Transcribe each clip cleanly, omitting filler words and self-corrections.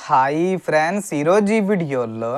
Hi friends, ఈరోజు ఈ వీడియోలో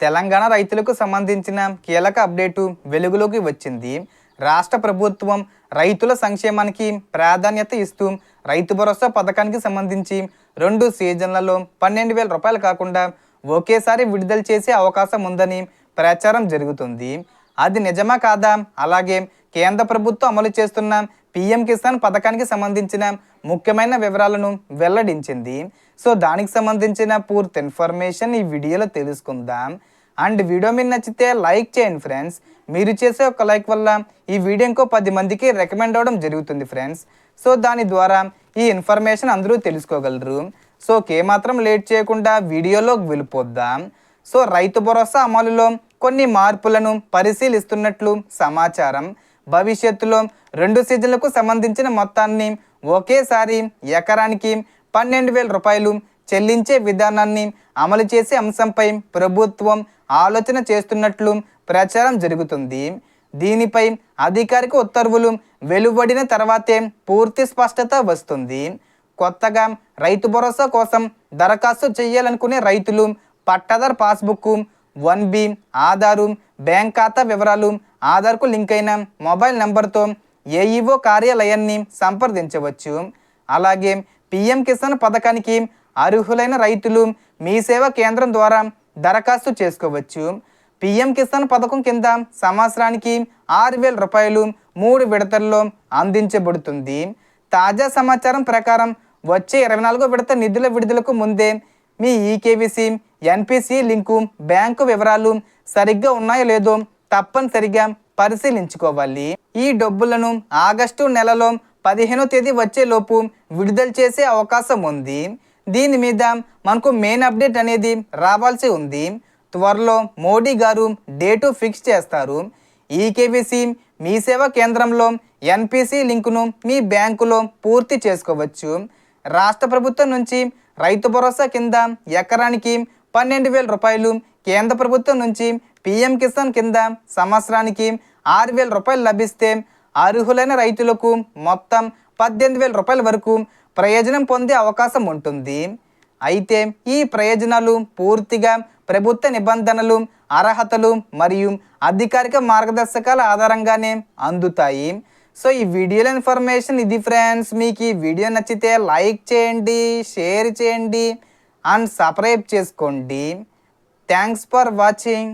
తెలంగాణ రైతులకు సంబంధించిన కీలక అప్డేటు వెలుగులోకి వచ్చింది. రాష్ట్ర ప్రభుత్వం రైతుల సంక్షేమానికి ప్రాధాన్యత ఇస్తూ రైతు భరోసా పథకానికి సంబంధించి 2 సీజన్లలో 12,000 రూపాయలు కాకుండా ఒకేసారి విడుదల చేసే అవకాశం ఉందని ప్రచారం జరుగుతుంది. అది నిజమా కాదా? అలాగే కేంద్ర ప్రభుత్వం అమలు చేస్తున్న పీఎం కిసాన్ పథకానికి సంబంధించిన ముఖ్యమైన వివరాలను వెల్లడించింది. సో దానికి సంబంధించిన పూర్తి ఇన్ఫర్మేషన్ ఈ వీడియోలో తెలుసుకుందాం. అండ్ వీడియో మీరు నచ్చితే లైక్ చేయండి ఫ్రెండ్స్. మీరు చేసే ఒక లైక్ వల్ల ఈ వీడియో ఇంకో 10 మందికి రికమెండ్ అవ్వడం జరుగుతుంది ఫ్రెండ్స్. సో దాని ద్వారా ఈ ఇన్ఫర్మేషన్ అందరూ తెలుసుకోగలరు. సో ఏమాత్రం లేట్ చేయకుండా వీడియోలోకి వెళ్ళిపోద్దాం. సో రైతు భరోసా అమలులో కొన్ని మార్పులను పరిశీలిస్తున్నట్లు సమాచారం. భవిష్యత్తులో 2 సీజన్లకు సంబంధించిన మొత్తాన్ని ఒకేసారి ఎకరానికి 12,000 రూపాయలు చెల్లించే విధానాన్ని అమలు చేసే అంశంపై ప్రభుత్వం ఆలోచన చేస్తున్నట్లు ప్రచారం జరుగుతుంది. దీనిపై అధికారిక ఉత్తర్వులు వెలువడిన తర్వాతే పూర్తి స్పష్టత వస్తుంది. కొత్తగా రైతు భరోసా కోసం దరఖాస్తు చేయాలనుకునే రైతులు pattadar passbook, 1B, Aadhaar, bank ఖాతా వివరాలు, ఆధార్కు లింక్ అయిన మొబైల్ నెంబర్తో ఏఈఓ కార్యాలయాన్ని సంప్రదించవచ్చు. అలాగే పీఎం కిసాన్ పథకానికి అర్హులైన రైతులు మీ సేవా కేంద్రం ద్వారా దరఖాస్తు చేసుకోవచ్చు. పీఎం కిసాన్ పథకం కింద సంవత్సరానికి 6,000 రూపాయలు 3 విడతల్లో అందించబడుతుంది. తాజా సమాచారం ప్రకారం వచ్చే 24వ విడత నిధుల విడుదలకు ముందే మీ ఈకేవీసీ, ఎన్పిసి లింకు, బ్యాంకు వివరాలు సరిగ్గా ఉన్నాయో లేదో తప్పనిసరిగా పరిశీలించుకోవాలి. ఈ డబ్బులను ఆగస్టు నెలలో 15వ తేదీ వచ్చేలోపు విడుదల చేసే అవకాశం ఉంది. దీని మీద మనకు మెయిన్ అప్డేట్ అనేది రావాల్సి ఉంది. త్వరలో మోడీ గారు డేటు ఫిక్స్ చేస్తారు. ఈకేవీసీ మీ సేవా కేంద్రంలో, ఎన్పిసి లింకును మీ బ్యాంకులో పూర్తి చేసుకోవచ్చు. రాష్ట్ర ప్రభుత్వం నుంచి రైతు భరోసా కింద ఎకరానికి 12,000 రూపాయలు, కేంద్ర ప్రభుత్వం నుంచి పీఎం కిసాన్ కింద సంవత్సరానికి 6,000 రూపాయలు లభిస్తే అర్హులైన రైతులకు మొత్తం 18,000 రూపాయల వరకు ప్రయోజనం పొందే అవకాశం ఉంటుంది. అయితే ఈ ప్రయోజనాలు పూర్తిగా ప్రభుత్వ నిబంధనలు, అర్హతలు మరియు అధికారిక మార్గదర్శకాల ఆధారంగానే అందుతాయి. సో ఈ వీడియోలో ఇన్ఫర్మేషన్ ఇది ఫ్రెండ్స్. మీకు ఈ వీడియో నచ్చితే లైక్ చేయండి, షేర్ చేయండి అండ్ సబ్స్క్రైబ్ చేసుకోండి. Thanks for watching.